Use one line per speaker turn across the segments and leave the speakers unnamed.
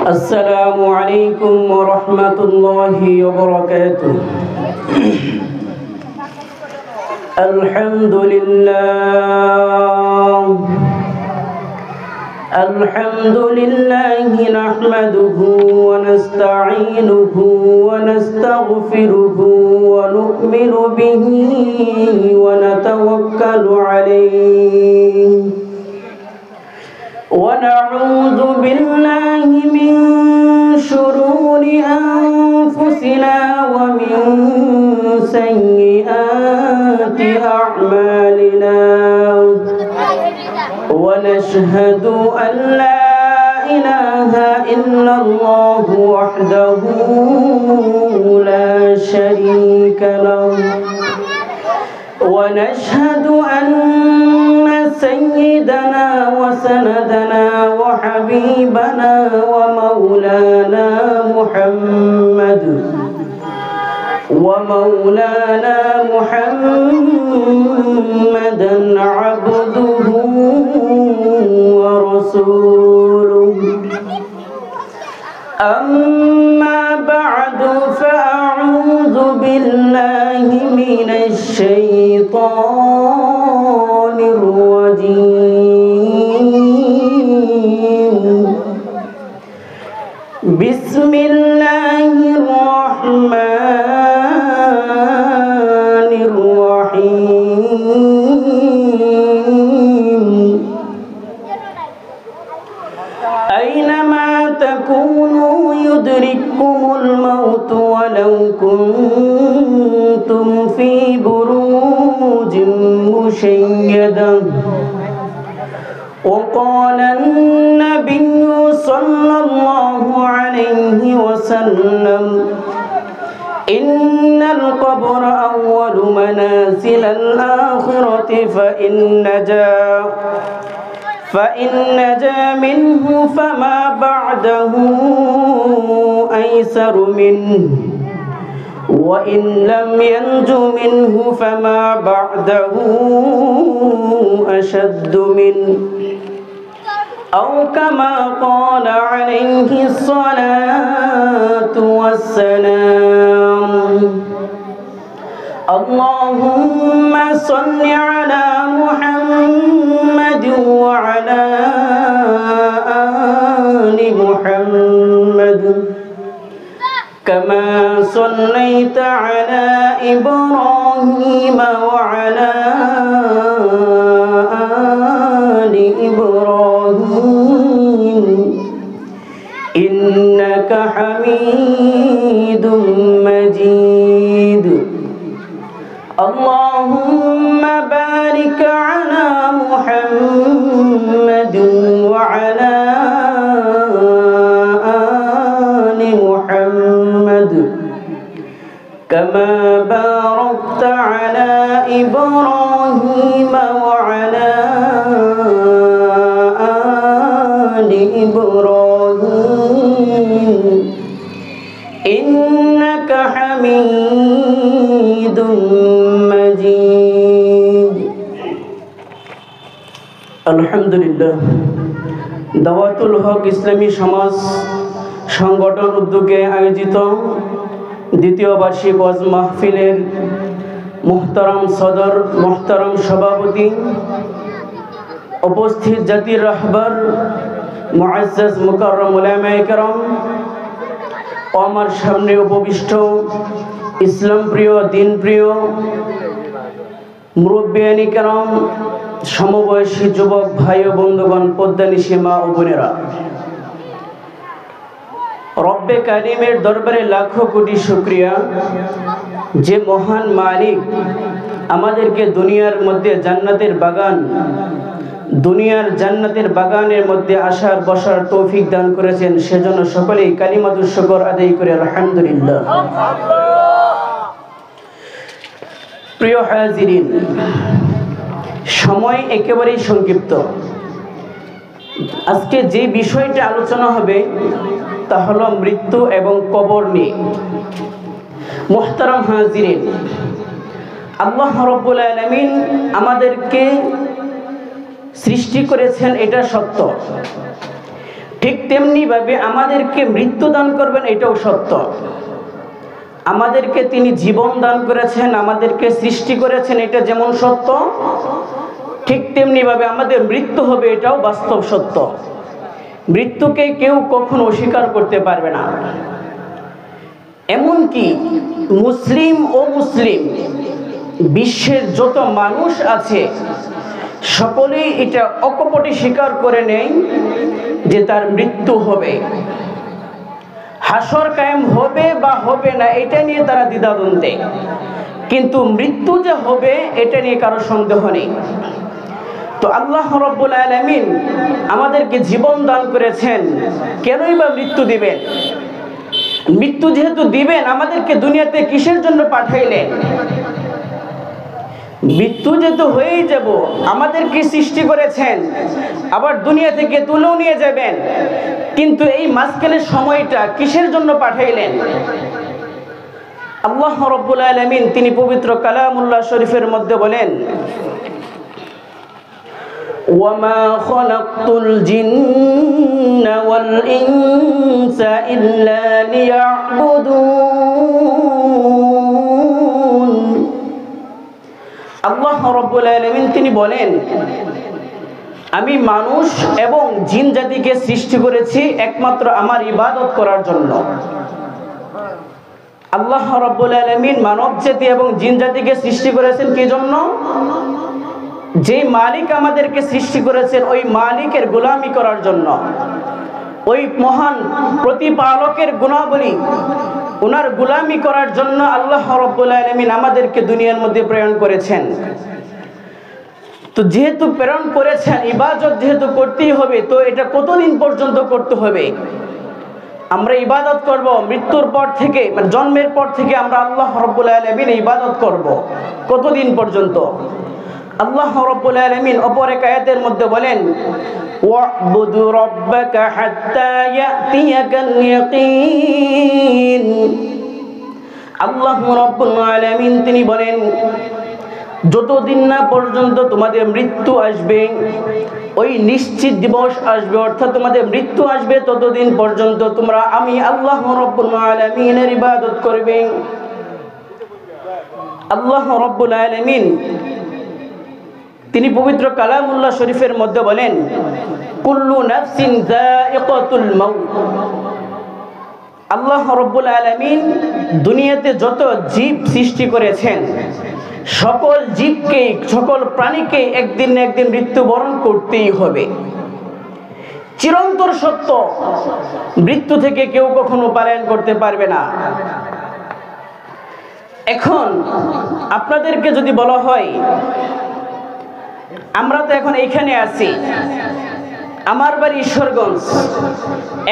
السلام عليكم ورحمة الله وبركاته. الحمد لله نحمده ونستعينه ونستغفره ونؤمن به ونتوكل عليه ونعوذ بالله من شرور أنفسنا ومن سيئات أعمالنا ونشهد أن لا إله إلا الله وحده لا شريك له ونشهد أن سيدنا وسندنا وحبيبنا ومولانا محمدا عبده ورسوله. أما بعد فأعوذ بالله من الشيطان الرجيم. بسم الله الرحمن الرحيم. أينما تكونوا يدرككم الموت ولو كنتم في بروج مشيدة. وقال النبي صلى الله عليه وسلم: إن القبر أول منازل الآخرة فإن نجا منه فما بعده أيسر منه وإن لم ينج منه فما بعده أشد منه أو كما قال عليه الصلاة والسلام. اللهم صل على محمد وعلى آل محمد كما صليت على إبراهيم وعلى آل إبراهيم إنك حميد مجيد. اللهم بارك على محمد وعلى آل محمد كما باركت على إبراهيم وعلى آل إبراهيم إنك حميد مجيد. আলহামদুলিল্লাহ, দাওয়াতুল হক ইসলামী সমাজ সংগঠন উদ্যোগে আয়োজিত দ্বিতীয় বার্ষিক ওয়াজ মাহফিলের মুহতারাম সদর, মুহতারাম সভাপতি, উপস্থিত জাতির রাহবার, মুআজ্জাজ মুকাররম উলামায়ে কেরাম ও আমার সামনে উপবিষ্ট ইসলাম প্রিয়, দিন প্রিয় মুরব্বিয়ানি কেরাম, সমবয়সী যুবক ভাই ও বন্ধুগণ, পদ্মানিশী মা ও বোনেরা, রব্বে কারিমের দরবারে লাখো কোটি শুকরিয়া যে মহান মালিক আমাদেরকে দুনিয়ার মধ্যে জান্নাতের বাগানের মধ্যে আসার বসার তৌফিক দান করেছেন। সেজন্য সকলেই কালিমাতুশ শুকর আদায় করে আলহামদুলিল্লাহ। প্রিয় হাজিরিন, সময় একেবারেই সংক্ষিপ্ত। আজকে যে বিষয়টা আলোচনা হবে তা হলো মৃত্যু এবং কবর নিয়ে। মুহতারাম হাজিরিন, আল্লাহ রাব্বুল আলামিন আমাদেরকে সৃষ্টি করেছেন, এটা সত্য। ঠিক তেমনিভাবে আমাদেরকে মৃত্যু দান করবেন, এটাও সত্য। আমাদেরকে তিনি জীবন দান করেছেন, আমাদেরকে সৃষ্টি করেছেন, এটা যেমন সত্য, ঠিক তেমনিভাবে আমাদের মৃত্যু হবে, এটাও বাস্তব সত্য। মৃত্যুকে কেউ কখনো অস্বীকার করতে পারবে না। এমনকি মুসলিম ও মুসলিম বিশ্বের যত মানুষ আছে সকলেই এটা অকপটে স্বীকার করে নেয় যে তার মৃত্যু হবে। হাসর কায়েম হবে বা হবে না এটা নিয়ে তারা দ্বিধাদ্বন্দ্বে, কিন্তু মৃত্যু যে হবে এটা নিয়ে কারো সন্দেহ নেই। তো আল্লাহ রাব্বুল আলামিন আমাদেরকে জীবন দান করেছেন, কেনই বা মৃত্যু দিবেন? মৃত্যু যেহেতু দিবেন, আমাদেরকে দুনিয়াতে কিসের জন্য পাঠাইলেন? মৃত্যু যেহেতু হয়েই যাব, আমাদেরকে সৃষ্টি করেছেন, আবার দুনিয়া থেকে তুলেও নিয়ে যাবেন, কিন্তু এই মাঝখানের সময়টা কিসের জন্য পাঠাইলেন? আল্লাহ রাব্বুল আলামিন তিনি পবিত্র কালামুল্লাহ শরীফের মধ্যে বলেন, وَمَا خَلَقْتُ الْجِنَّ وَالْإِنسَ إِلَّا لِيَعْبُدُونَ। আল্লাহ রাব্বুল আলামিন তিনি বলেন, আমি মানুষ এবং জিন জাতিকে সৃষ্টি করেছি একমাত্র আমার ইবাদত করার জন্য। আল্লাহ রাব্বুল আলামিন মানব জাতি এবং জিন জাতিকে সৃষ্টি করেছেন কি জন্য? যে মালিক আমাদেরকে সৃষ্টি করেছেন ওই মালিকের গোলামি করার জন্য, ওই মহান প্রতিপালকের গুণাবলী ওনার গোলামি করার জন্য আল্লাহ রাব্বুল আলামিন আমাদেরকে দুনিয়ার মধ্যে প্রেরণ করেছেন। তো যেহেতু প্রেরণ করেছেন, ইবাদত যেহেতু করতেই হবে, তো এটা কতদিন পর্যন্ত করতে হবে? আমরা ইবাদত করব মৃত্যুর পর থেকে, মানে জন্মের পর থেকে আমরা আল্লাহ রাব্বুল আলামিন ইবাদত করব কতদিন পর্যন্ত? আল্লাহ রাব্বুল আলামিন অপর এক আয়াতের মধ্যে বলেন, ওয়া'বুদু রাব্বাকা হাত্তা ইয়াতিয়াকাল ইয়াকিন। আল্লাহ রাব্বুল আলামিন তিনি বলেন, যতদিন না পর্যন্ত তোমাদের মৃত্যু আসবে, ওই নিশ্চিত দিবস আসবে, অর্থাৎ তোমাদের মৃত্যু আসবে, ততদিন পর্যন্ত তোমরা আমি আল্লাহ রাব্বুল আলামিনের ইবাদত করবে। আল্লাহ রাব্বুল আলামিন তিনি পবিত্র কালামুল্লাহ শরীফের মধ্যে বলেন, কুল্লু নাফসিন যায়িকাতুল মাউত। আল্লাহ রাব্বুল আলামিন দুনিয়াতে যত জীব সৃষ্টি করেছেন, সকল জীবকে, সকল প্রাণীকে একদিন না একদিন মৃত্যুবরণ করতেই হবে। চিরন্তর সত্য, মৃত্যু থেকে কেউ কখনো পলায়ন করতে পারবে না। এখন আপনাদেরকে যদি বলা হয়, আমরা তো এখন এইখানে আছি, আমার বাড়ি ঈশ্বরগঞ্জ,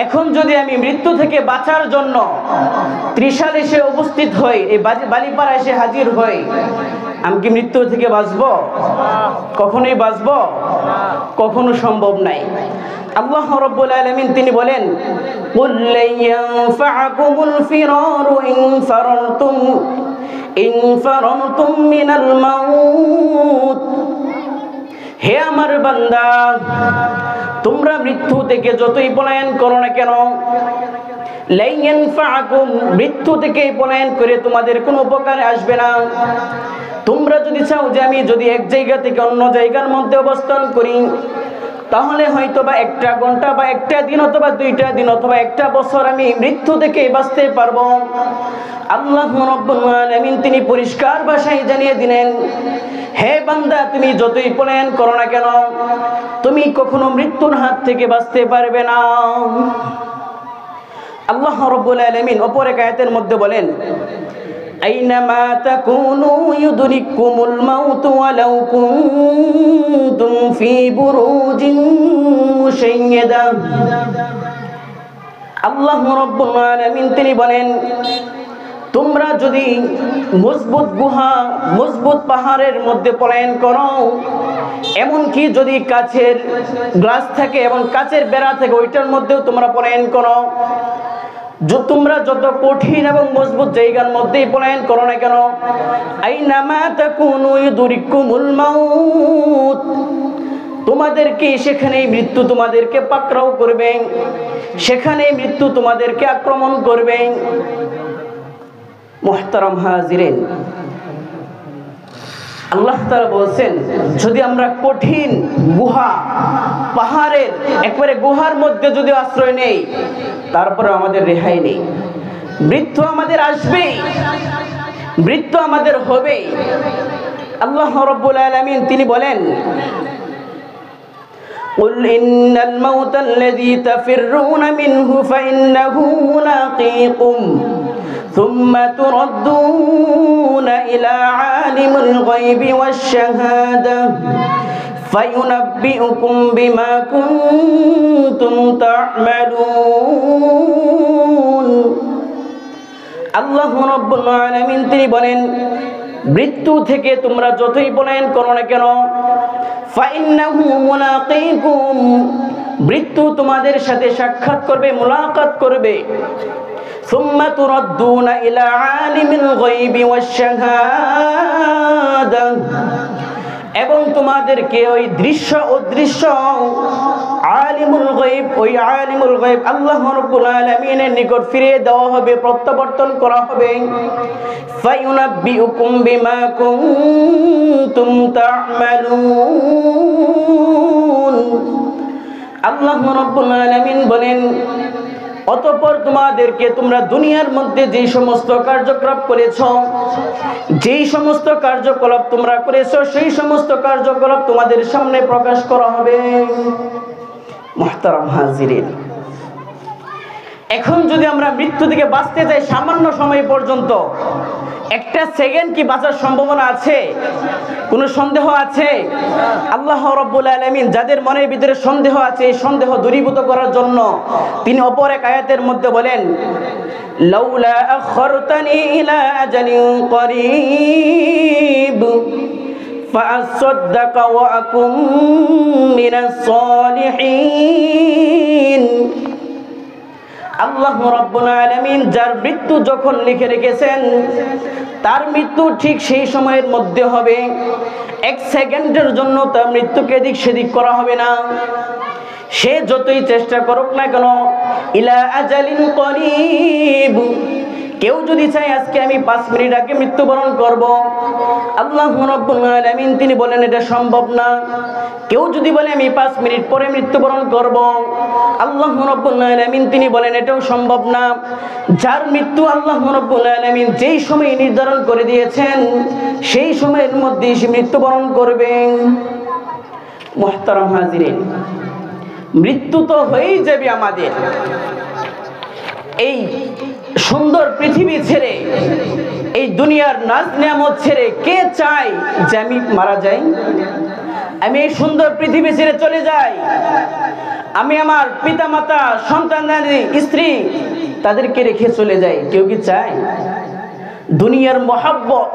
এখন যদি আমি মৃত্যু থেকে বাঁচার জন্য ত্রিশাল এসে উপস্থিত হই, এই বালিপাড়া এসে হাজির হই, আমি কি মৃত্যু থেকে বাঁচব? কখনোই বাঁচব? কখনো সম্ভব নাই। আল্লাহ রাব্বুল আলামিন তিনি বলেন, কুল লা ইয়ানফা'কুমুল ফিরারু ইন ফারারতুম মিনাল মাউত। হে আমার বান্দা, তোমরা মৃত্যু থেকে যতই পলায়ন করো না কেন, লা ইয়ানফা'কুম, মৃত্যু থেকে পলায়ন করে তোমাদের কোনো উপকারে আসবে না। তোমরা যদি চাও যে আমি যদি এক জায়গা থেকে অন্য জায়গার মধ্যে অবস্থান করি, তাহলে হয়তো বা একটা ঘন্টা বা একটা দিন অথবা দুইটা দিন অথবা একটা বছর আমি মৃত্যু থেকে বাঁচতে পারবো। আল্লাহ রাব্বুল আলামিন তিনি পরিষ্কার ভাষায় জানিয়ে দিলেন, হে বান্দা, তুমি যতই পলায়ন করো না কেন, তুমি কখনো মৃত্যুর হাত থেকে বাঁচতে পারবে না। আল্লাহ রাব্বুল আলামিন অপর এক আয়াতের মধ্যে বলেন, আইনামা তাকুনু ইউদরিকুমুল মাউত ওয়ালাউ কুনতুম ফি বুরুজিন মুশাইয়্যাদা। আল্লাহ রাব্বুল আলামিন তিনি বলেন, তোমরা যদি মজবুত গুহা, মজবুত পাহাড়ের মধ্যে পলায়ন করো, এমনকি যদি কাছের গ্লাস থাকে এবং কাছের বেড়া থাকে ওইটার মধ্যেও তোমরা পলায়ন করো, তোমরা যত কঠিন এবং মজবুত জায়গার মধ্যেই পলায়ন করো না কেন, আইনামা তাকুনু ইউদরিকুমুল মাউত, তোমাদেরকে সেখানেই মৃত্যু তোমাদেরকে পাকড়াও করবে, সেখানেই মৃত্যু তোমাদেরকে আক্রমণ করবে। মুহতারাম হাজিরিন, আল্লাহ তাআলা বলছেন যদি আমরা কঠিন গুহা, পাহাড়ের একবারে গুহার মধ্যে যদি আশ্রয় নেই, তারপরে আমাদের রেহাই নেই। মৃত্যু আমাদের আসবে, মৃত্যু আমাদের হবে। আল্লাহ রাব্বুল আলামিন তিনি বলেন, قل إن الموت الذي تفرون منه فإنه ملاقيكم ثم تردون إلى عالم الغيب والشهادة فينبئكم بما كنتم تعملون। আল্লাহ রাব্বুল আলামিন তিনি বলেন, মৃত্যু থেকে তোমরা যতই পলায়ন করো না কেন, ফাইন্নাহু মুলাকীকুম, মৃত্যু তোমাদের সাথে সাক্ষাৎ করবে, মুলাকাত করবে। সুম্মা তুরাদ্দুনা ইলা আলিমিল গায়বি ওয়াশ শাহাদা, এবং তোমাদেরকে ওই দৃশ্য অদৃশ্য আলিমুল গায়ব, ওই আলিমুল গায়ব আল্লাহ রাব্বুল আলামিনের নিকট ফিরিয়ে দেওয়া হবে, প্রত্যাবর্তন করা হবে। ফায়ুনাব্বিউকুম বিমা কুনতুম তা'মালুন। আল্লাহ রাব্বুল আলামিন বলেন, অতঃপর তোমাদেরকে তোমরা দুনিয়ার মধ্যে যেই সমস্ত কার্যকলাপ করেছ, যেই সমস্ত কার্যকলাপ তোমরা করেছো, সেই সমস্ত কার্যকলাপ তোমাদের সামনে প্রকাশ করা হবে। মুহতারাম হাজিরিন, এখন যদি আমরা মৃত্যু থেকে বাঁচতে চাই সামান্য সময় পর্যন্ত, একটা সেকেন্ড কি বাঁচার সম্ভাবনা আছে? কোনো সন্দেহ আছে? আল্লাহ রাব্বুল আলামিন যাদের মনের ভিতরে সন্দেহ আছে, এই সন্দেহ দূরীভূত করার জন্য তিনি অপর এক আয়াতের মধ্যে বলেন, লাউলা আখরতানি ইলা আজালিন করিব ফাআসাদদাকা ওয়া আকুম মিনাস সালিহিন। আল্লাহ রাব্বুল আলামিন যার মৃত্যু যখন লিখে রেখেছেন, তার মৃত্যু ঠিক সেই সময়ের মধ্যে হবে। এক সেকেন্ডের জন্য তার মৃত্যুকে এদিক সেদিক করা হবে না। সে যতই চেষ্টা করুক না কেন, ইলা আজালিন করিব, কেউ যদি চায় আজকে আমি 5 মিনিট আগে মৃত্যুবরণ করব, আল্লাহ রাব্বুল আলামিন তিনি বলেন এটা সম্ভব না। কেউ যদি বলে আমি 5 মিনিট পরে মৃত্যুবরণ করব, আল্লাহ রাব্বুল আলামিন তিনি বলেন এটাও সম্ভব না। যার মৃত্যু আল্লাহ রাব্বুল আলামিন যেই সময় নির্ধারণ করে দিয়েছেন, সেই সময়ের মধ্যেই সে মৃত্যুবরণ করবে। মুহতারাম হাজিরিন, মৃত্যু তো হয়েই যাবে আমাদের। এই সুন্দর পৃথিবী ছেড়ে, এই দুনিয়ার নাজ নিয়ামত ছেড়ে কে চায় যে আমি মারা যাই, আমি এই সুন্দর পৃথিবী ছেড়ে চলে যাই, আমি আমার পিতা মাতা সন্তান স্ত্রী তাদেরকে রেখে চলে যাই? কেউ কি চায়? দুনিয়ার মহব্বত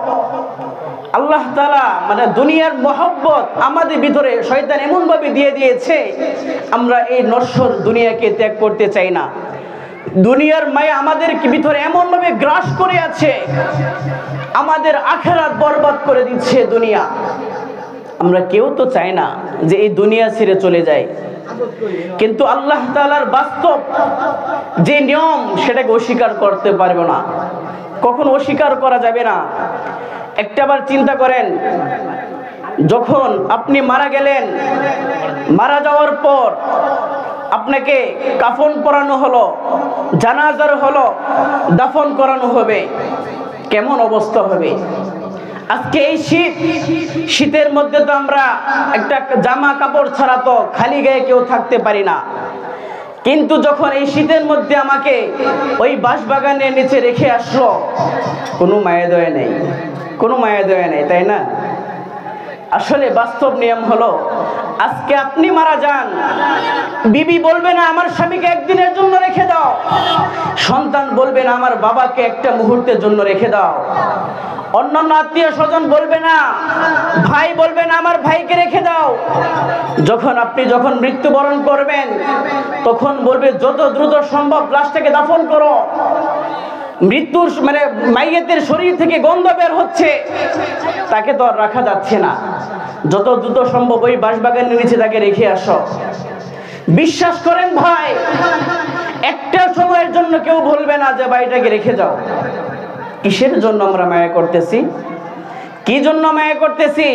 আল্লাহ তাআলা, মানে দুনিয়ার মহব্বত আমাদের ভিতরে শয়তান এমন ভাবে দিয়ে দিয়েছে, আমরা এই নশ্বর দুনিয়াকে ত্যাগ করতে চাই না। দুনিয়ার মায়া আমাদের ভিতরে এমন ভাবে গ্রাস করে আছে, আমাদের আখিরাত বরবাদ করে দিচ্ছে দুনিয়া। আমরা কেউ তো চাই না যে এই দুনিয়া ছেড়ে চলে যায়, কিন্তু আল্লাহ তাআলার বাস্তব যে নিয়ম সেটাকে অস্বীকার করতে পারবে না, কখনো অস্বীকার করা যাবে না। একটাবার চিন্তা করেন, যখন আপনি মারা গেলেন, মারা যাওয়ার পর আপনাকে কাফন পরানো হলো, জানাজার হলো, দাফন করানো হবে, কেমন অবস্থা হবে? আজকে এই শীতের মধ্যে তো আমরা একটা জামা কাপড় ছাড়া তো খালি গায়ে কেউ থাকতে পারি না, কিন্তু যখন এই শীতের মধ্যে আমাকে ওই বাঁশবাগানের নিচে রেখে আসলো, কোনো মায়া দয়া নেই, কোনো মায়া দয়া নেই, তাই না? আসলে বাস্তব নিয়ম হলো, আজকে আপনি মারা যান, বিবি বলবে না আমার স্বামীকে একদিনের জন্য রেখে দাও, সন্তান বলবে না আমার বাবাকে একটা মুহূর্তের জন্য রেখে দাও, অন্যান্য আত্মীয় স্বজন বলবে না, ভাই বলবে না আমার ভাইকে রেখে দাও। যখন মৃত্যুবরণ করবেন, তখন বলবে যত দ্রুত সম্ভব লাশটাকে দাফন করো। মৃত্যুর মাইয়েতের শরীর থেকে গন্ধ বের হচ্ছে, তাকে তো আর রাখা যাচ্ছে না। যত দ্রুত সম্ভব ওই বাঁশবাগানের নিচে তাকে রেখে আসো। বিশ্বাস করেন ভাই, একটা সময়ের জন্য কেউ বলবে না যে বাড়িটাকে রেখে যাও। কিসের জন্য আমরা মায়া করতেছি? কি জন্য মায়া করতেছি?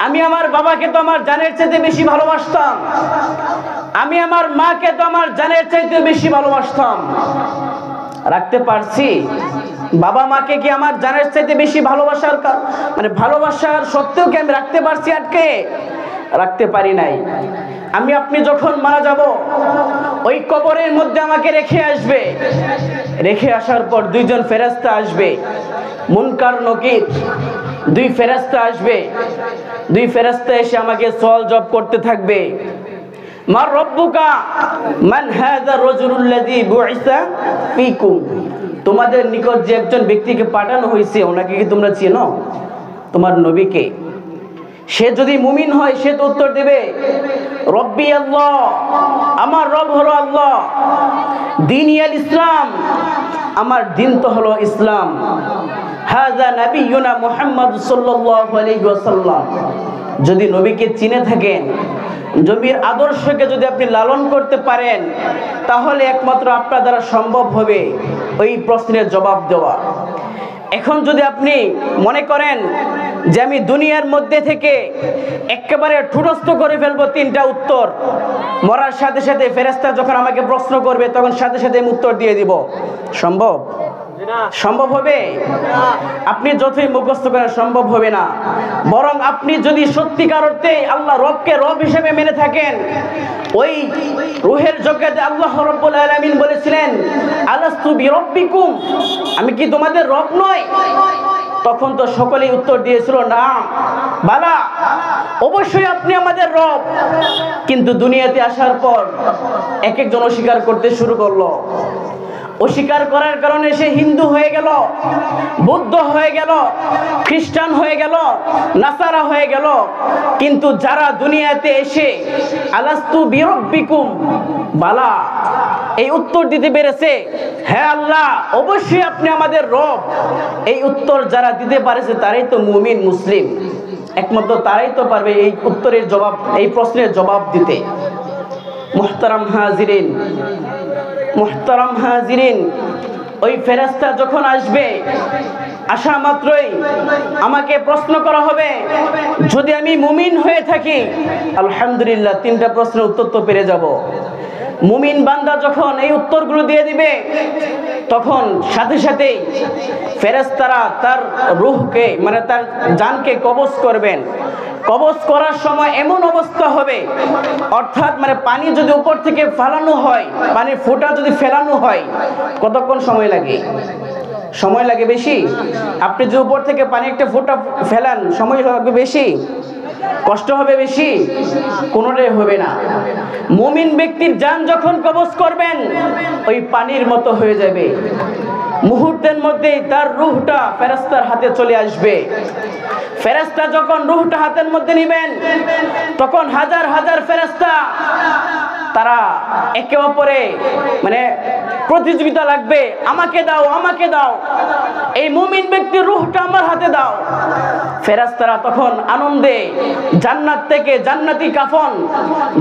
আমি আমার বাবাকে তো আমার জানের চাইতে বেশি ভালোবাসতাম, আমি আমার মাকে তো আমার জানের চাইতে বেশি ভালোবাসতাম। রাখতে পারছি? বাবা মাকে কি আমার জানের চাইতে বেশি ভালোবাসার ভালোবাসার সত্ত্বেও কি আমি রাখতে পারছি আটকে? রাখতে পারি নাই। আমি আপনি যখন মারা যাব, ওই কবরের মধ্যে আমাকে রেখে আসবে। রেখে আসার পর দুইজন ফেরেশতা আসবে, মুনকার নকির, দুই ফেরেশতা আসবে। দুই ফেরেশতা এসে আমাকে সওয়াল জবাব করতে থাকবে। মা রব্বুকা, মান হাযা রাজুলুল্লাযী বুইসা ফীকুম। তোমাদের নিকট যে একজন ব্যক্তিকে পাঠানো হয়েছে, ওনাকে কি তোমরা চেনো? তোমার নবীকে। সে যদি মুমিন হয় সে তো উত্তর দেবে, রব্বি আল্লাহ, আমার রব হলো আল্লাহ, দীনিয়াল ইসলাম, আমার দিন তো হলো ইসলাম, হাযা নাবিয়ুনা মুহাম্মদ সাল্লাল্লাহু আলাইহি ওয়াসাল্লাম। যদি নবীকে চিনে থাকেন, নবীর আদর্শকে যদি আপনি লালন করতে পারেন, তাহলে একমাত্র আপনার দ্বারা সম্ভব হবে ওই প্রশ্নের জবাব দেওয়া। এখন যদি আপনি মনে করেন যে আমি দুনিয়ার মধ্যে থেকে একেবারে ঠুটস্থ করে ফেলবো তিনটা উত্তর, মরার সাথে সাথে ফেরেশতা যখন আমাকে প্রশ্ন করবে তখন সাথে সাথে আমি উত্তর দিয়ে দিব, সম্ভব? সম্ভব হবে? আপনি যতই মুখস্থ করেন সম্ভব হবে না। বরং আপনি যদি সত্যিকার অর্থে আল্লাহ রবকে রব হিসেবে মেনে থাকেন, ওই রূহের জগতে আল্লাহ রাব্বুল আলামিন বলেছিলেন, আলাস্তু বিরব্বিকুম, আমি কি তোমাদের রব নই? তখন তো সকলেই উত্তর দিয়েছিল, না, বালা, অবশ্যই আপনি আমাদের রব। কিন্তু দুনিয়াতে আসার পর এক একজন অস্বীকার করতে শুরু করলো। অস্বীকার করার কারণে সে হিন্দু হয়ে গেল, বৌদ্ধ হয়ে গেল, খ্রিস্টান হয়ে গেল, নাসারা হয়ে গেল। কিন্তু যারা দুনিয়াতে এসে আলাস্তু বিরব্বিকুম, বালা, এই উত্তর দিতে পেরেছে, হ্যাঁ আল্লাহ অবশ্যই আপনি আমাদের রব, এই উত্তর যারা দিতে পারেছে তারাই তো মুমিন, মুসলিম। একমাত্র তারাই তো পারবে এই উত্তরের জবাব, এই প্রশ্নের জবাব দিতে। মুহতারাম হাজিরিন, মুহতারাম হাজিরিন, ওই ফেরেশতা যখন আসবে, আসা মাত্রই আমাকে প্রশ্ন করা হবে। যদি আমি মুমিন হয়ে থাকি, আলহামদুলিল্লাহ, তিনটা প্রশ্নের উত্তর তো পেরে যাব। মুমিন বান্দা যখন এই উত্তরগুলো দিয়ে দিবে, তখন সাথে সাথেই ফেরেশতারা তার রূহকে, তার জানকে কবজ করবেন। কবজ করার সময় এমন অবস্থা হবে, অর্থাৎ পানি যদি উপর থেকে ফেলানো হয়, পানির ফোঁটা যদি ফেলানো হয়, কতক্ষণ সময় লাগে? সময় লাগে বেশি? আপনি যে উপর থেকে পানি একটা ফোঁটা ফেলান, সময় লাগবে বেশি? কষ্ট হবে বেশি? কোনোটাই হবে না। মুমিন ব্যক্তির জান যখন কবজ করবেন, ওই পানির মতো হয়ে যাবে। মুহূর্তের মধ্যেই তার রূহটা ফেরেশতার হাতে চলে আসবে। ফেরেশতা যখন রূহটা হাতের মধ্যে নেবেন, তখন হাজার হাজার ফেরেশতা তারা একে অপরে প্রতিযোগিতা লাগবে, আমাকে দাও, আমাকে দাও, এই মুমিন ব্যক্তির রূহটা আমার হাতে দাও। ফেরেশতারা তখন আনন্দে জান্নাত থেকে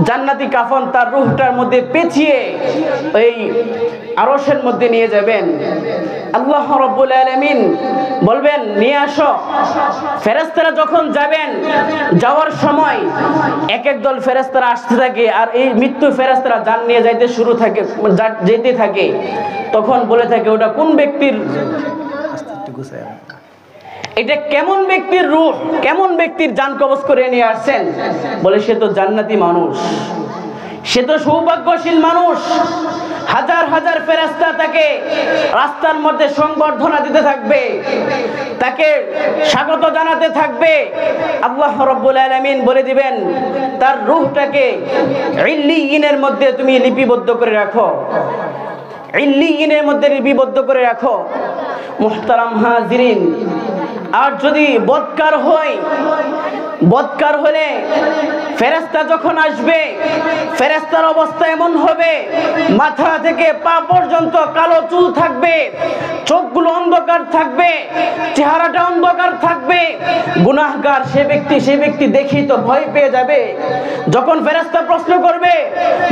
জান্নাতি কাফন তার রূহটার মধ্যে পেঁচিয়ে এই আরশের মধ্যে নিয়ে যাবেন। আল্লাহ রাব্বুল আলামিন বলবেন, নিয়ে আসো। ফেরেশতারা যখন যাবেন, যাওয়ার সময় এক এক দল ফেরেশতারা আসতে থাকে, আর এই মৃত্যু ফেরেশতারা জান নিয়ে যেতে থাকে। তখন বলে থাকে, ওটা কোন ব্যক্তির, এটা কেমন ব্যক্তির রূহ, কেমন ব্যক্তির জান কবজ করে নিয়ে আসছেন? বলে, সে তো জান্নাতি মানুষ, সে তো সৌভাগ্যশীল মানুষ। হাজার হাজার ফেরেশতা তাকে রাস্তার মধ্যে সংবর্ধনা দিতে থাকবে, তাকে স্বাগত জানাতে থাকবে। আল্লাহ রাব্বুল আলামিন বলে দিবেন, তার রূহটাকে ইল্লিয়িনের মধ্যে তুমি লিপিবদ্ধ করে রাখো, ইল্লিয়িনের মধ্যে লিপিবদ্ধ করে রাখো। মুহতারাম হাজিরিন, আর যদি বদকার হলে ফেরেশতা যখন আসবে, ফেরেশতার অবস্থা এমন হবে, মাথা থেকে পা পর্যন্ত কালো চুল থাকবে, চোখগুলো অন্ধকার থাকবে, চেহারাটা অন্ধকার থাকবে। গুনাহগার সে ব্যক্তি দেখি তো ভয় পেয়ে যাবে। যখন ফেরেশতা প্রশ্ন করবে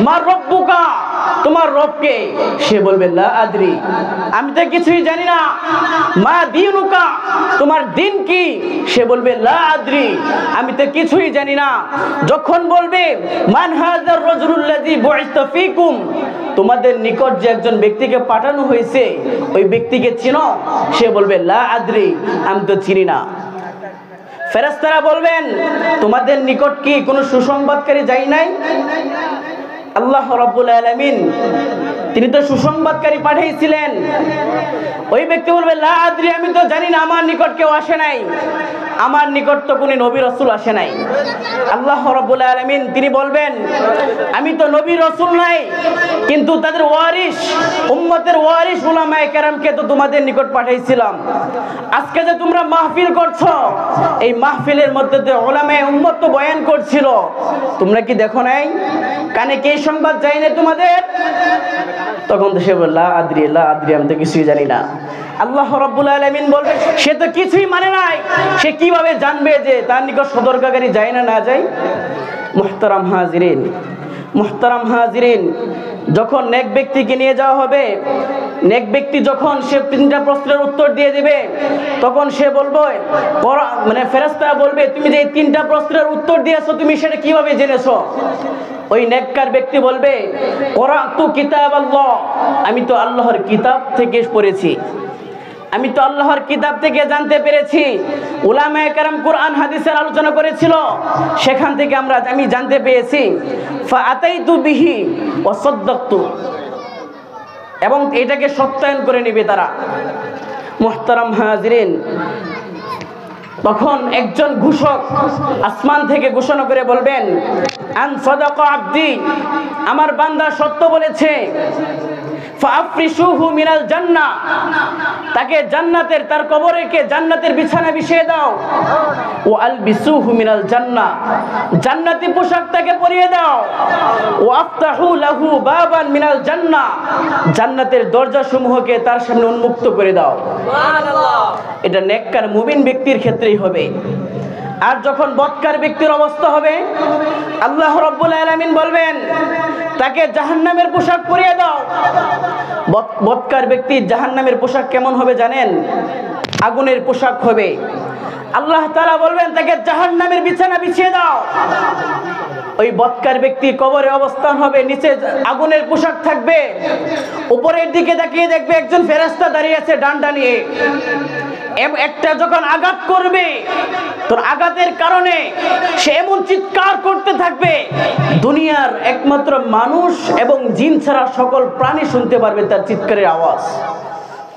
মা রব্বুকা, তোমার রবকে, সে বলবে লা আদরি, আমি তো কিছুই জানি না। মা দীনুকা, তোমার দিন কি, সে বলবে লা আদরি, আমি তো কিছুই জানি না। যখন বলবে মান হাযার রাজুলুল্লাযী বুইসা ফীকুম, তোমাদের নিকট যে একজন ব্যক্তিকে পাঠানো হয়েছে ওই ব্যক্তিকে চিনো, সে বলবে লা আদরি, আমি তো চিনি না। ফেরেশতারা বলবেন তোমাদের নিকট কি কোনো সুসংবাদকারী যায় নাই? আল্লাহ রাব্বুল আলামিন তিনি তো সুসংবাদকারী পাঠিয়েছিলেন। ওই ব্যক্তি বলবে লা আদরি, আমি তো জানি না, আমার নিকট কেউ আসে নাই, আমার নিকট তো কোনো নবী রাসূল আসে নাই। আল্লাহ রাব্বুল আলামিন তিনি বলবেন আমি তো নবী রাসূল নাই, কিন্তু তাদের ওয়ারিস, উম্মতের ওয়ারিস উলামায়ে কেরামকে তো তোমাদের নিকট পাঠাইছিলাম। আজকে যে তোমরা মাহফিল করছো, এই মাহফিলের মধ্যে যে উলামায়ে উম্মত তো বয়ান করছিল, তোমরা কি দেখো নাই? কানে কি সংবাদ যায় না তোমাদের? তখন তো সে বলল লা আদরি, লা আদরি, আমি তো কিছুই জানি না। আল্লাহ রাব্বুল আলামিন বলবেন সে তো কিছুই মানে নাই, সে কিভাবে জানবে যে তার নিকট সতর্ককারী যায় না না যায়? মুহতারাম হাজিরিন, যখন নেক ব্যক্তিকে নিয়ে যাওয়া হবে, নেক ব্যক্তি যখন সে 3টা প্রশ্নের উত্তর দিয়ে দিবে, তখন সে বলবে, মানে ফেরেশতা বলবে তুমি যে 3টা প্রশ্নের উত্তর দিয়েছো তুমি সেটা কিভাবে জেনেছো? ওই নেককার ব্যক্তি বলবে করাতু কিতাবাল্লাহ, আমি তো আল্লাহর কিতাব থেকে পড়েছি, আমি তো আল্লাহর কিতাব থেকে জানতে পেরেছি। উলামায়ে কেরাম কোরআন হাদিসের আলোচনা করেছিল, সেখান থেকে আমি জানতে পেরেছি। ফাআতাইতু বিহি ওয়া সাদ্দাকতু, এবং এটাকে সত্যায়ন করে নেবে তারা। মুহতারাম হাজিরিন, তখন একজন ঘোষক আসমান থেকে ঘোষণা করে বলবেন আন সাদাকা আবদি, আমার বান্দা সত্য বলেছে। ফাআফরিশুহু মিনাল জান্নাহ, তাকে জান্নাতের, তার কবরকে জান্নাতের বিছানা বিছিয়ে দাও। ওয়া আলবিসুহু মিনাল জান্নাহ, জান্নাতি পোশাক তাকে পরিয়ে দাও। ওয়া আফতাহু লাহু বাবান মিনাল জান্নাহ, জান্নাতের দরজাসমূহকে তার সামনে উন্মুক্ত করে দাও। সুবহানাল্লাহ। এটা নেককার মুমিন ব্যক্তির ক্ষেত্রেই হবে। আর যখন বদকার ব্যক্তির অবস্থা হবে, আল্লাহ রাব্বুল আলামিন বলবেন তাকে জাহান্নামের পোশাক পরিয়ে দাও। বদকার ব্যক্তির জাহান্নামের পোশাক কেমন হবে জানেন? আগুনের পোশাক হবে। আল্লাহ তাআলা বলবেন তাকে জাহান্নামের বিছানা বিছিয়ে দাও। ওই বদকার ব্যক্তি কবরে অবস্থান হবে, নিচে আগুনের পোশাক থাকবে, উপরের দিকে তাকিয়ে দেখবে একজন ফেরেশতা দাঁড়িয়ে আছে ডান্ডা নিয়ে। একটা যখন আঘাত করবে, তোর আঘাতের কারণে সে এমন চিৎকার করতে থাকবে, দুনিয়ার একমাত্র মানুষ এবং জিন ছাড়া সকল প্রাণী শুনতে পারবে তার চিৎকারের আওয়াজ।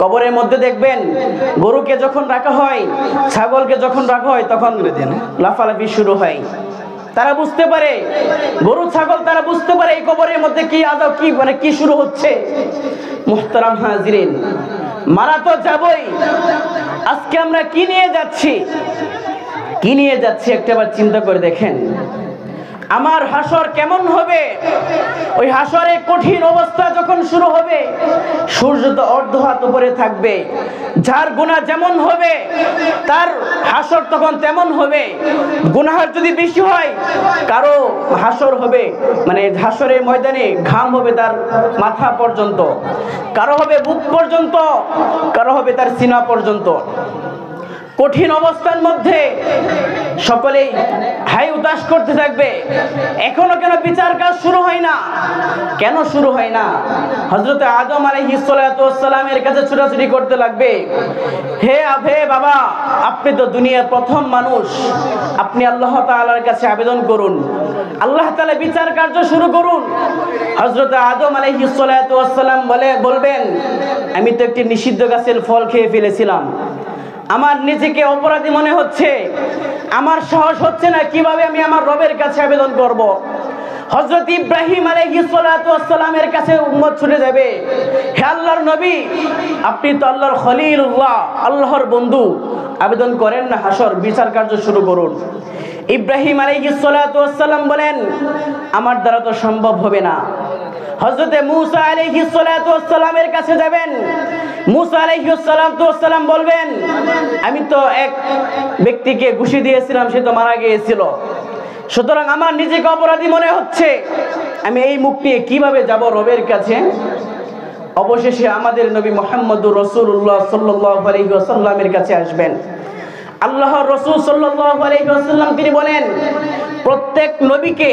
কবরের মধ্যে দেখবেন গরুকে যখন রাখা হয়, ছাগলকে যখন রাখা হয়, তখন লাফালাফি শুরু হয়। তারা বুঝতে পারে, গরু ছাগল তারা বুঝতে পারে এই কবরের মধ্যে কি আযাব, কি শুরু হচ্ছে। মুহতারাম হাজিরিন, মারা তো যাবই, আজকে আমরা কি নিয়ে যাচ্ছি একটাবার চিন্তা করে দেখেন। আমার হাসর কেমন হবে? ওই হাসরে কঠিন অবস্থা যখন শুরু হবে, সূর্য তো অর্ধ হাত উপরে থাকবে। যার গুনাহ যেমন হবে তার হাসর তখন তেমন হবে। গুনাহ যদি বেশি হয়, কারো হাসর হবে, মানে হাসরের ময়দানে ঘাম হবে তার মাথা পর্যন্ত, কারো হবে বুক পর্যন্ত, কারো হবে তার সিনা পর্যন্ত। কঠিন অবস্থার মধ্যে সকলেই হাই উতাস করতে থাকবে। এখনো কেন বিচার কাজ শুরু হয় না? কেন শুরু হয় না? হযরত আদম আলাইহিস সালাতু ওয়াস সালামের কাছে ছুটাছুটি করতে লাগবে, হে বাবা, আপনি তো দুনিয়ার প্রথম মানুষ, আপনি আল্লাহ তাআলার কাছে আবেদন করুন, আল্লাহ তাআলা বিচার কার্য শুরু করুন। হযরত আদম আলাইহিস সালাতু ওয়াস সালাম বলবেন আমি তো একটি নিষিদ্ধ গাছের ফল খেয়ে ফেলেছিলাম, আমার নিজেকে অপরাধী মনে হচ্ছে, আমার সাহস হচ্ছে না, কিভাবে আমি আমার রবের কাছে আবেদন করব। হযরত ইব্রাহিম আলাইহিস সালাতু ওয়াস সালামের কাছে উম্মত ছুটে যাবে, হে আল্লাহর নবী, আপনি তো আল্লাহর খলিলুল্লাহ, আল্লাহর বন্ধু, আবেদন করেন না, হাসর বিচার কার্য শুরু করুন। ইব্রাহিম আলাইহিস সালাতু ওয়াস সালাম বলেন আমার দ্বারা তো সম্ভব হবে না। হযরতে মূসা আলাইহিস সালাতু ওয়াস সালামের কাছে যাবেন। মূসা আলাইহিস সালাতু ওয়াস সালাম বলবেন, আমি তো এক ব্যক্তিকে ঘুষি দিয়েছিলাম, সে তো মারা গিয়েছিল, সুতরাং আমার নিজেকে অপরাধী মনে হচ্ছে, আমি এই মুখ নিয়ে কিভাবে যাব রবের কাছে? অবশেষে আমাদের নবী মুহাম্মদুর রাসূলুল্লাহ সাল্লাল্লাহু আলাইহি ওয়াসাল্লামের কাছে আসবেন। আল্লাহর রাসূল সাল্লাল্লাহু আলাইহি ওয়াসাল্লাম তিনি বলেন, প্রত্যেক নবীকে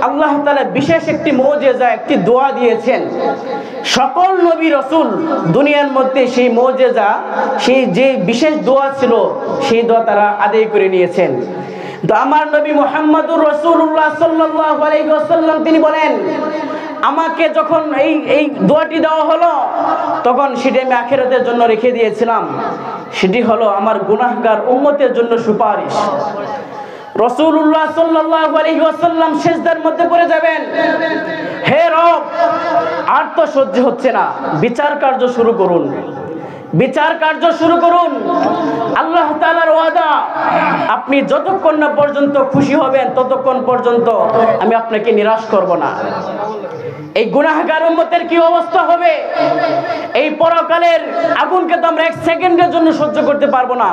আল্লাহ তাআলা বিশেষ একটি মুজিজা, একটি দোয়া দিয়েছেন। সকল নবী রাসূল দুনিয়ার মধ্যে সেই মুজিজা, সেই যে বিশেষ দোয়া ছিল, সেই দোয়া তারা আদায় করে নিয়েছেন। তো আমার নবী মুহাম্মদুর রাসূলুল্লাহ সাল্লাল্লাহু আলাইহি ওয়াসাল্লাম তিনি বলেন, আমাকে যখন এই দোয়াটি দেওয়া হলো, তখন সেটি আমি আখিরাতের জন্য রেখে দিয়েছিলাম। সেটি হলো আমার গুনাহগার উম্মতের জন্য সুপারিশ। রাসূলুল্লাহ সাল্লাল্লাহু আলাইহি ওয়াসাল্লাম সিজদার মধ্যে পড়ে যাবেন, হে রব, আর তো সহ্য হচ্ছে না, বিচার কার্য শুরু করুন, বিচার কার্য শুরু করুন। আল্লাহ তাআলার ওয়াদা, আপনি যতক্ষণ না পর্যন্ত খুশি হবেন ততক্ষণ পর্যন্ত আমি আপনাকে নিরাশ করব না। এই গুনাহগার উম্মতের কি অবস্থা হবে? এই পরকালের আগুনকে তো আমরা এক সেকেন্ডের জন্য সহ্য করতে পারবো না।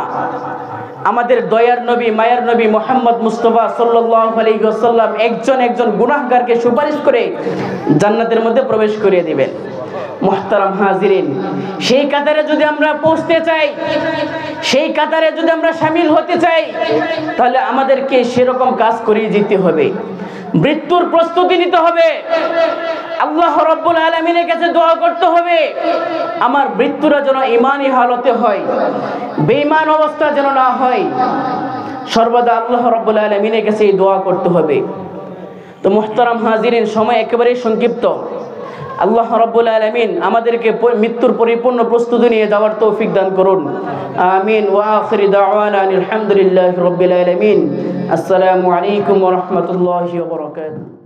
আমাদের দয়ার নবী, মায়ার নবী মুহাম্মদ মুস্তাফা সাল্লাল্লাহু আলাইহি ওয়াসাল্লাম একজন গুনাহগারকে সুপারিশ করে জান্নাতের মধ্যে প্রবেশ করিয়ে দিবেন। মুহতারাম হাজিরিন, সেই কাতারে যদি আমরা পৌঁছতে চাই, সেই কাতারে যদি আমরা শামিল হতে চাই, তাহলে আমাদেরকে সেরকম কাজ করিয়ে যেতে হবে। মৃত্যুর প্রস্তুতি নিতে হবে, আল্লাহ রাব্বুল আলামিনের কাছে দোয়া করতে হবে, আমার মৃত্যুটা যেন ঈমানি হালতে হয়, বেঈমান অবস্থা যেন না হয়। সর্বদা আল্লাহ রাব্বুল আলামিনের কাছে এই দোয়া করতে হবে। তো মুহতারাম হাজিরিন, সময় একেবারেই সংক্ষিপ্ত। আল্লাহ রাব্বুল আলামিন আমাদেরকে মৃত্যুর পরিপূর্ণ প্রস্তুতি নিয়ে যাওয়ার তৌফিক দান করুন। আমিন। ওয়া আখিরু দাওয়ানা আলহামদুলিল্লাহি রাব্বিল আলামিন। আসসালামু আলাইকুম ওয়া রাহমাতুল্লাহি ওয়া বারাকাতুহু।